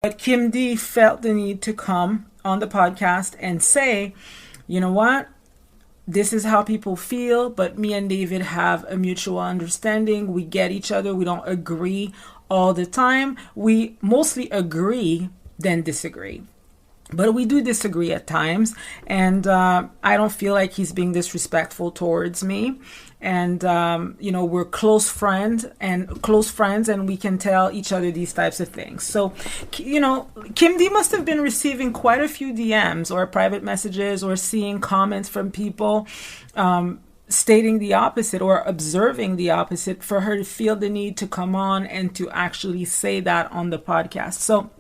But Kim D felt the need to come on the podcast and say, you know what? This is how people feel, but me and David have a mutual understanding. We get each other. We don't agree all the time. We mostly agree than disagree. But we do disagree at times, and I don't feel like he's being disrespectful towards me. And we're close friends, and we can tell each other these types of things. So, Kim D must have been receiving quite a few DMs or private messages or seeing comments from people stating the opposite or observing the opposite for her to feel the need to come on and to actually say that on the podcast. So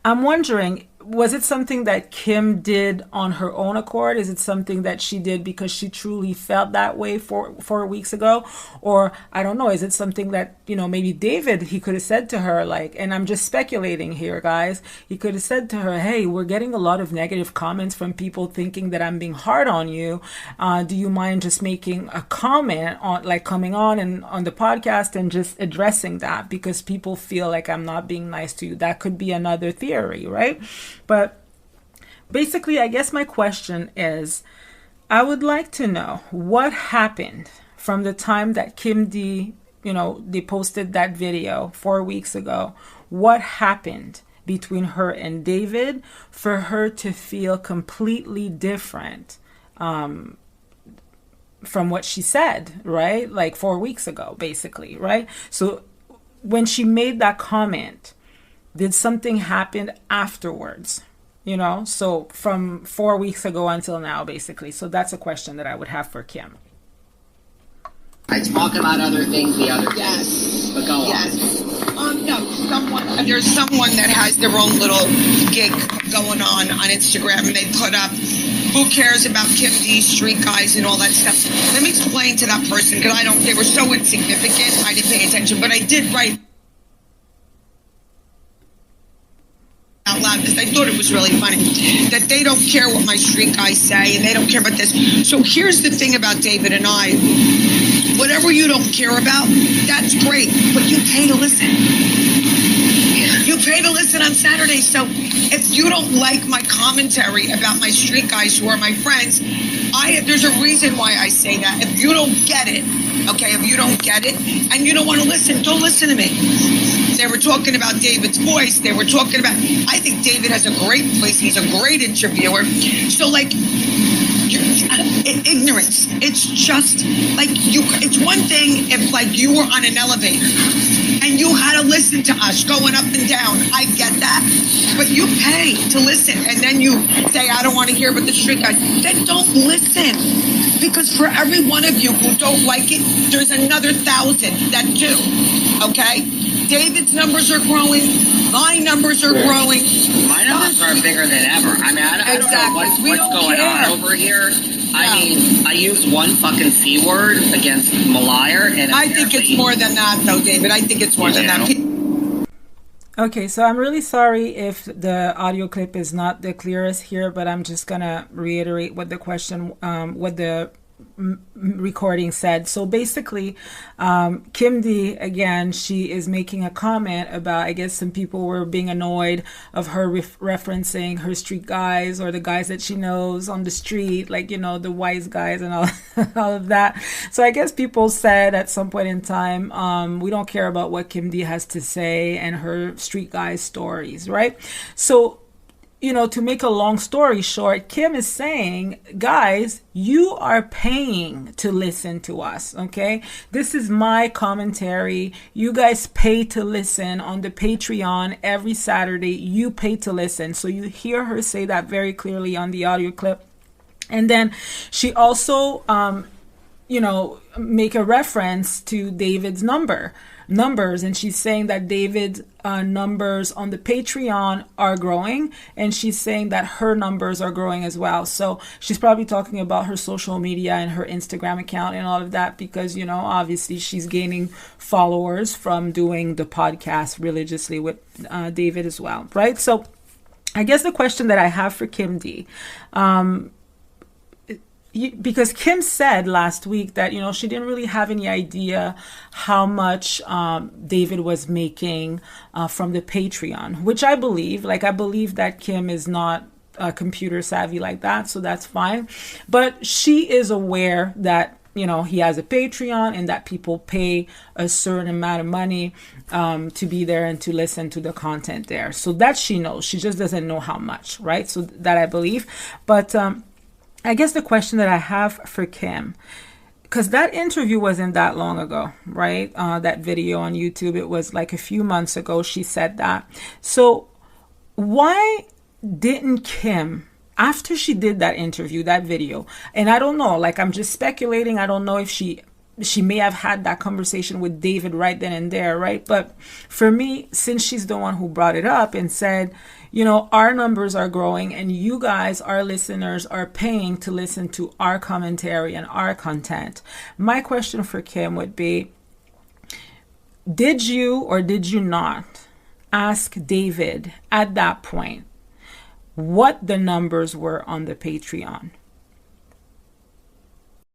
I'm wondering, was it something that Kim did on her own accord? Is it something that she did because she truly felt that way 4 weeks ago? Or I don't know, is it something that, maybe David, he could have said to her, like, and I'm just speculating here, guys, he could have said to her, hey, we're getting a lot of negative comments from people thinking that I'm being hard on you. Do you mind just making a comment on, like, coming on and on the podcast and just addressing that because people feel like I'm not being nice to you? That could be another theory, right? But basically, I guess my question is, I would like to know what happened from the time that Kim D, they posted that video 4 weeks ago. What happened between her and David for her to feel completely different from what she said, right? Like 4 weeks ago, basically, right? So when she made that comment, did something happen afterwards? So from 4 weeks ago until now, basically. So that's a question that I would have for Kim. I talk about other things the other day. But go on. No, there's someone that has their own little gig going on Instagram, and they put up, who cares about Kim D, street guys, and all that stuff. Let me explain to that person, because they were so insignificant, I didn't pay attention, but I did write out loud because I thought it was really funny that they don't care what my street guys say and they don't care about this. So here's the thing about David and I. Whatever you don't care about, that's great, but you pay to listen. You pay to listen on Saturday. So if you don't like my commentary about my street guys who are my friends, there's a reason why I say that. If you don't get it, if you don't get it and you don't want to listen, don't listen to me. They were talking about David's voice. They were talking about, I think David has a great voice. He's a great interviewer. So, ignorance. It's just it's one thing if you were on an elevator and you had to listen to us going up and down. I get that. But you pay to listen. And then you say, I don't want to hear about the street guys. Then don't listen. Because for every one of you who don't like it, there's another 1,000 that do. Okay? David's numbers are growing. My numbers are growing. My numbers are bigger than ever. I mean, I don't know what's going on over here. I mean, I used one fucking C word against Malire. And I think it's more than that, though, David. I think it's more than that. Okay, so I'm really sorry if the audio clip is not the clearest here, but I'm just going to reiterate what the question, what the recording said. So basically, Kim D, again, she is making a comment about, I guess some people were being annoyed of her referencing her street guys or the guys that she knows on the street, like, the wise guys and all of that. So I guess people said at some point in time, we don't care about what Kim D has to say and her street guys stories, right? So to make a long story short, Kim is saying, guys, you are paying to listen to us, okay? This is my commentary. You guys pay to listen on the Patreon every Saturday. You pay to listen. So you hear her say that very clearly on the audio clip. And then she also, make a reference to David's numbers, and she's saying that David's numbers on the Patreon are growing, and she's saying that her numbers are growing as well. So she's probably talking about her social media and her Instagram account and all of that because, obviously she's gaining followers from doing the podcast religiously with David as well, right? So I guess the question that I have for Kim D, because Kim said last week that, she didn't really have any idea how much David was making from the Patreon, which I believe. Like, I believe that Kim is not computer savvy like that, so that's fine. But she is aware that, he has a Patreon and that people pay a certain amount of money to be there and to listen to the content there. So that she knows. She just doesn't know how much, right? So that I believe. But I guess the question that I have for Kim, because that interview wasn't that long ago, right? That video on YouTube, it was like a few months ago she said that. So why didn't Kim, after she did that interview, that video, and I don't know, like, I'm just speculating. I don't know if she may have had that conversation with David right then and there, right? But for me, since she's the one who brought it up and said, our numbers are growing and you guys, our listeners, are paying to listen to our commentary and our content. My question for Kim would be, did you or did you not ask David at that point what the numbers were on the Patreon?